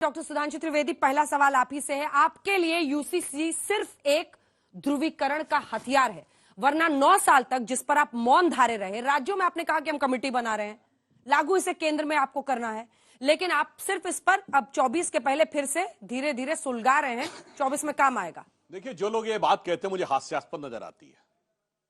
Doctor Sudhanshu Trivedi, पहला सवाल आप ही से है। आपके लिए यूसीसी सिर्फ एक ध्रुवीकरण का हथियार है, वरना 9 साल तक जिस पर आप मौन धारे रहे, राज्यों में आपने कहा कि हम कमेटी बना रहे हैं, लागू इसे केंद्र में आपको करना है, लेकिन आप सिर्फ इस पर अब 24 के पहले फिर से धीरे धीरे सुलगा रहे हैं। 24 में काम आएगा। देखिए, जो लोग ये बात कहते हैं मुझे हास्यास्पद नजर आती है।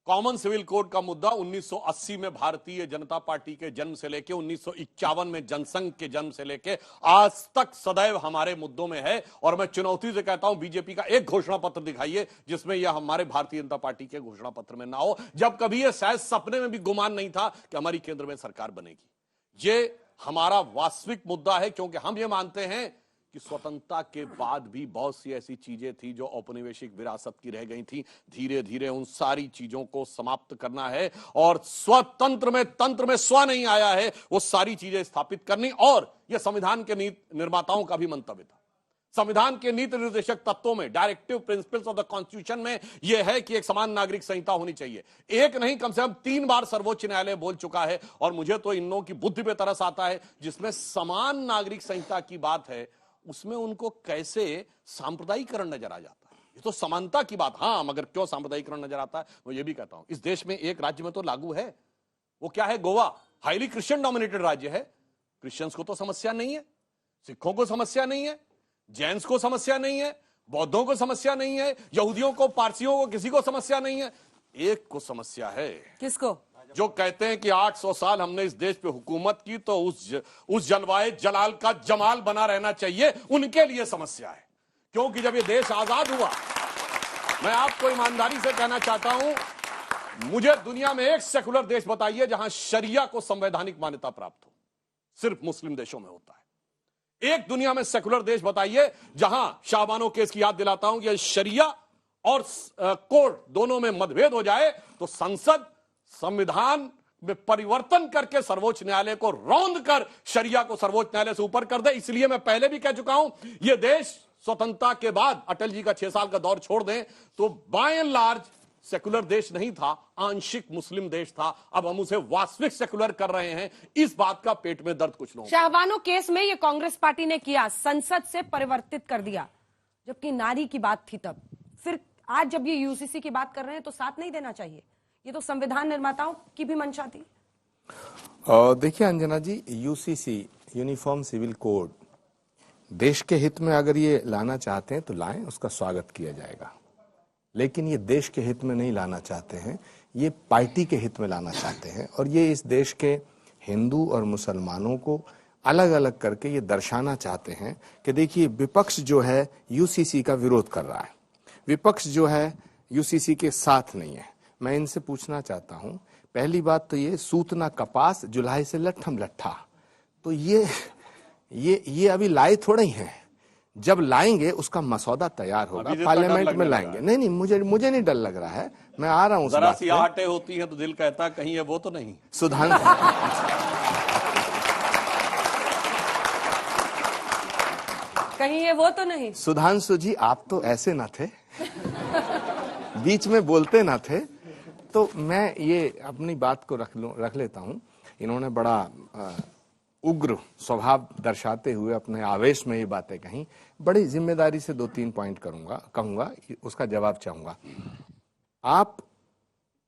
कॉमन सिविल कोड का मुद्दा 1980 में भारतीय जनता पार्टी के जन्म से लेकर 1951 में जनसंघ के जन्म से लेकर आज तक सदैव हमारे मुद्दों में है। और मैं चुनौती से कहता हूं, बीजेपी का एक घोषणा पत्र दिखाइए जिसमें यह हमारे भारतीय जनता पार्टी के घोषणा पत्र में ना हो, जब कभी यह शायद सपने में भी गुमान नहीं था कि हमारी केंद्र में सरकार बनेगी। ये हमारा वास्तविक मुद्दा है, क्योंकि हम ये मानते हैं कि स्वतंत्रता के बाद भी बहुत सी ऐसी चीजें थी जो औपनिवेशिक विरासत की रह गई थी। धीरे धीरे उन सारी चीजों को समाप्त करना है और स्वतंत्र में तंत्र में स्व नहीं आया है, वो सारी चीजें स्थापित करनी। और यह संविधान के नीति निर्माताओं का भी मंतव्य था। संविधान के नीति निर्देशक तत्वों में, directive principles of the constitution में यह है कि एक समान नागरिक संहिता होनी चाहिए। एक नहीं, कम से कम 3 बार सर्वोच्च न्यायालय बोल चुका है। और मुझे तो इन लोगों की बुद्धि पे तरस आता है, जिसमें समान नागरिक संहिता की बात है उसमें उनको कैसे सांप्रदायिकरण नजर आ जाता है। ये तो समानता की बात। हां, मगर क्यों सांप्रदायिकरण नजर आता है मैं ये भी कहता हूं। इस देश में एक राज्य में तो लागू है, वो क्या है? गोवा हाईली क्रिश्चियन डोमिनेटेड राज्य है। क्रिश्चियंस को तो समस्या नहीं है, सिखों को समस्या नहीं है, जैन्स को समस्या नहीं है, बौद्धों को समस्या नहीं है, यहूदियों को, पारसियों को, किसी को समस्या नहीं है। एक को समस्या है। किसको? जो कहते हैं कि 800 साल हमने इस देश पे हुकूमत की तो उस जलवाए जलाल का जमाल बना रहना चाहिए, उनके लिए समस्या है। क्योंकि जब ये देश आजाद हुआ, मैं आपको ईमानदारी से कहना चाहता हूं, मुझे दुनिया में एक सेकुलर देश बताइए जहां शरिया को संवैधानिक मान्यता प्राप्त हो। सिर्फ मुस्लिम देशों में होता है। एक दुनिया में सेकुलर देश बताइए जहां शाहबानो केस की याद दिलाता हूं कि शरिया और कोर्ट दोनों में मतभेद हो जाए तो संसद संविधान में परिवर्तन करके सर्वोच्च न्यायालय को रौंद कर शरिया को सर्वोच्च न्यायालय से ऊपर कर दे। इसलिए मैं पहले भी कह चुका हूं, यह देश स्वतंत्रता के बाद अटल जी का 6 साल का दौर छोड़ दें तो बाय एंड लार्ज सेकुलर देश नहीं था, आंशिक मुस्लिम देश था। अब हम उसे वास्तविक सेकुलर कर रहे हैं। इस बात का पेट में दर्द कुछ लोगों। शाहबानो केस में यह कांग्रेस पार्टी ने किया, संसद से परिवर्तित कर दिया, जबकि नारी की बात थी तब। फिर आज जब ये यूसीसी की बात कर रहे हैं तो साथ नहीं देना चाहिए। ये तो संविधान निर्माताओं की भी मंशा थी। देखिए अंजना जी, यूसीसी यूनिफॉर्म सिविल कोड देश के हित में अगर ये लाना चाहते हैं तो लाएं, उसका स्वागत किया जाएगा। लेकिन ये देश के हित में नहीं लाना चाहते हैं, ये पार्टी के हित में लाना चाहते हैं। और ये इस देश के हिंदू और मुसलमानों को अलग अलग करके ये दर्शाना चाहते हैं कि देखिए विपक्ष जो है यूसीसी का विरोध कर रहा है, विपक्ष जो है यूसीसी के साथ नहीं है। मैं इनसे पूछना चाहता हूं, पहली बात तो ये सूतना कपास जुलाई से लट्ठम लट्ठा, तो ये अभी लाए थोड़े ही हैं। जब लाएंगे उसका मसौदा तैयार होगा, पार्लियामेंट में लाएंगे। नहीं, मुझे नहीं डर लग रहा है, मैं आ रहा हूं। जरा सी आहटें होती हैं तो दिल कहता कहीं ये वो तो नहीं। कहीं ये वो तो नहीं। सुधांशु जी, आप तो ऐसे ना थे, बीच में बोलते ना थे। तो मैं ये अपनी बात को रख लेता हूं। इन्होंने बड़ा उग्र स्वभाव दर्शाते हुए अपने आवेश में ये बातें कहीं। बड़ी जिम्मेदारी से 2-3 पॉइंट कहूंगा, उसका जवाब चाहूंगा। आप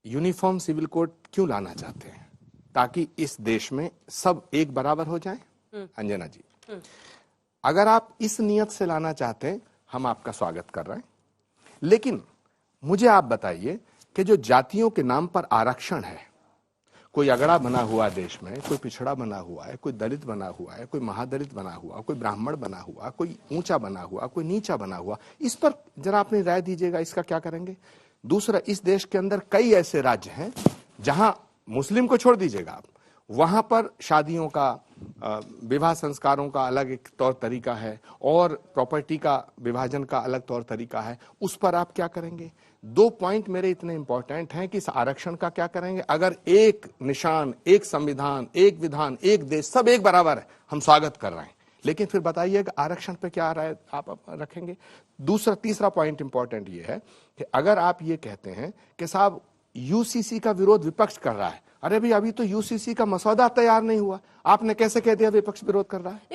यूनिफॉर्म सिविल कोड क्यों लाना चाहते हैं? ताकि इस देश में सब एक बराबर हो जाए। अंजना जी, अगर आप इस नियत से लाना चाहते हैं, हम आपका स्वागत कर रहे हैं। लेकिन मुझे आप बताइए कि जो जातियों के नाम पर आरक्षण है, कोई अगड़ा बना हुआ देश में, कोई पिछड़ा बना हुआ है, कोई दलित बना हुआ है, कोई महादलित बना हुआ, कोई ब्राह्मण बना हुआ, कोई ऊंचा बना हुआ, कोई नीचा बना हुआ, इस पर जरा अपनी राय दीजिएगा, इसका क्या करेंगे? दूसरा, इस देश के अंदर कई ऐसे राज्य हैं जहां मुस्लिम को छोड़ दीजिएगा आप, वहां पर शादियों का, विवाह संस्कारों का अलग एक तौर तरीका है और प्रॉपर्टी का विभाजन का अलग तौर तरीका है। उस पर आप क्या करेंगे? 2 पॉइंट मेरे इतने इंपॉर्टेंट हैं कि इस आरक्षण का क्या करेंगे। अगर एक निशान, एक संविधान, एक विधान, एक देश, सब एक बराबर है, हम स्वागत कर रहे हैं। लेकिन फिर बताइए आरक्षण पे क्या राय आप रखेंगे? तीसरा पॉइंट इंपॉर्टेंट ये है कि अगर आप ये कहते हैं कि साहब यूसीसी का विरोध विपक्ष कर रहा है, अरे भाई अभी तो यूसीसी का मसौदा तैयार नहीं हुआ, आपने कैसे कह दिया विपक्ष विरोध कर रहा है?